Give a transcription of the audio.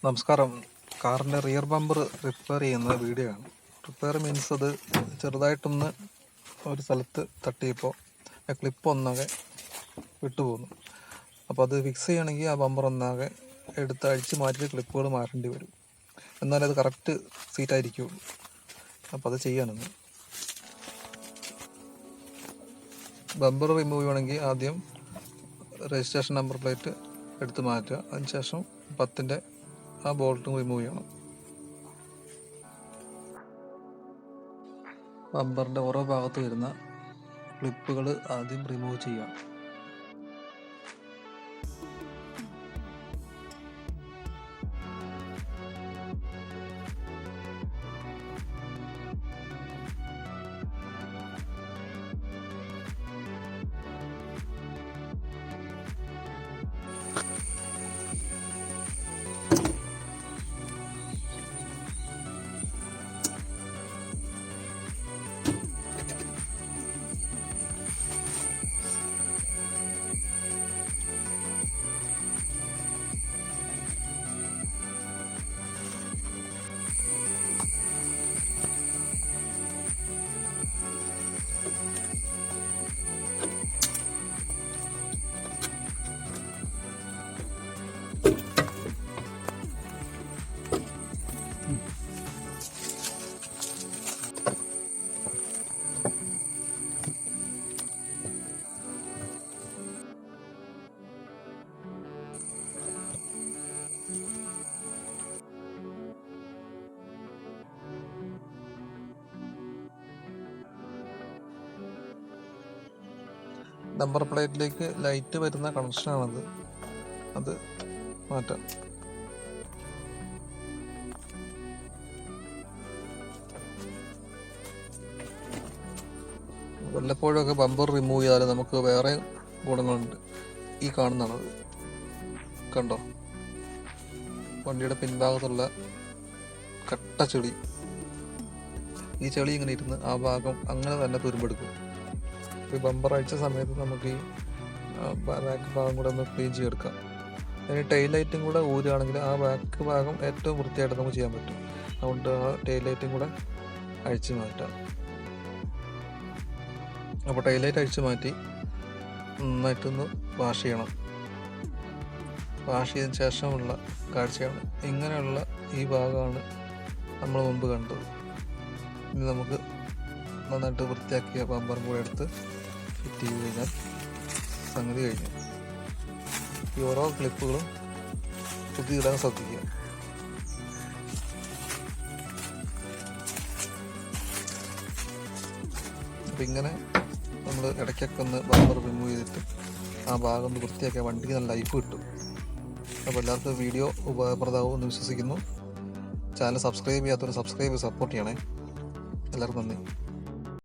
നമസ്കാരം. കാറിൻ്റെ rear bumper repair ചെയ്യുന്ന വീഡിയോ ആണ്. റിപ്പയർ മീൻസ് അത് ചെറുതായിട്ടൊന്ന് ഒരു സ്ഥലത്ത് തട്ടിയപ്പോൾ ആ ക്ലിപ്പ് ഒന്നാകെ വിട്ടുപോകുന്നു. അപ്പോൾ അത് ഫിക്സ് ചെയ്യണമെങ്കിൽ ആ ബമ്പർ ഒന്നാകെ എടുത്ത് അഴിച്ച് മാറ്റി ക്ലിപ്പുകൾ മാറ്റേണ്ടി വരും. എന്നാലേ അത് കറക്റ്റ് സീറ്റായിരിക്കുള്ളൂ. അപ്പോൾ അത് ചെയ്യാനൊന്ന് ബമ്പർ റിമൂവ് ചെയ്യണമെങ്കിൽ ആദ്യം രജിസ്ട്രേഷൻ നമ്പർ പ്ലേറ്റ് എടുത്ത് മാറ്റുക. അതിനുശേഷം 10-ൻ്റെ ആ ബോൾട്ടും റിമൂവ് ചെയ്യണം. ബമ്പറിൻ്റെ ഓരോ ഭാഗത്ത് വരുന്ന ക്ലിപ്പുകൾ ആദ്യം റിമൂവ് ചെയ്യാം. നമ്പർ പ്ലേറ്റിലേക്ക് ലൈറ്റ് വരുന്ന കണക്ഷനാണത്. അത് മാറ്റാം. വല്ലപ്പോഴൊക്കെ ബമ്പർ റിമൂവ് ചെയ്താൽ നമുക്ക് വേറെ ഗുണങ്ങളുണ്ട്. ഈ കാണുന്നതാണത്. കണ്ടോ, വണ്ടിയുടെ പിൻഭാഗത്തുള്ള കട്ട ചെളി. ഈ ചെളി ഇങ്ങനെ ഇരുന്ന് ആ ഭാഗം അങ്ങനെ തന്നെ തുരുമ്പെടുക്കും. ഈ ബമ്പർ അഴിച്ച സമയത്ത് നമുക്ക് ഈ ബാക്ക് ഭാഗം കൂടെ ഒന്ന് ക്ലീൻ ചെയ്തെടുക്കാം. അതിന് ടെയിൽ ലൈറ്റും കൂടെ ഊരുകയാണെങ്കിൽ ആ ബാക്ക് ഭാഗം ഏറ്റവും വൃത്തിയായിട്ട് നമുക്ക് ചെയ്യാൻ പറ്റും. അതുകൊണ്ട് ആ ടെയിൽ ലൈറ്റും കൂടെ അഴിച്ചു മാറ്റാം. അപ്പോൾ ടെയിൽ ലൈറ്റ് അഴിച്ചു മാറ്റി നന്നായിട്ടൊന്ന് വാഷ് ചെയ്യണം. വാഷ് ചെയ്തതിന് ശേഷമുള്ള കാഴ്ചയാണ്. ഇങ്ങനെയുള്ള ഈ ഭാഗമാണ് നമ്മൾ മുമ്പ് കണ്ടത്. ഇനി നമുക്ക് നന്നായിട്ട് വൃത്തിയാക്കിയ ബമ്പറും കൂടെ എടുത്ത് ഫിറ്റ് ചെയ്ത് കഴിഞ്ഞാൽ സംഗതി കഴിഞ്ഞു. ഈ ഓരോ ക്ലിപ്പുകളും കുത്തിയിടാൻ ശ്രദ്ധിക്കുക. അപ്പം ഇങ്ങനെ നമ്മൾ ഇടയ്ക്കൊക്കെ ഒന്ന് ബമ്പർ റിമൂവ് ചെയ്തിട്ട് ആ ഭാഗം ഒന്ന് വൃത്തിയാക്കിയ വണ്ടിക്ക് നല്ല ലൈഫ് കിട്ടും. അപ്പോൾ എല്ലാവർക്കും വീഡിയോ ഉപകാരപ്രദമാവും എന്ന് വിശ്വസിക്കുന്നു. ചാനൽ സബ്സ്ക്രൈബ് ചെയ്യാത്തവർ സബ്സ്ക്രൈബ് സപ്പോർട്ട് ചെയ്യണേ. എല്ലാവർക്കും നന്ദി.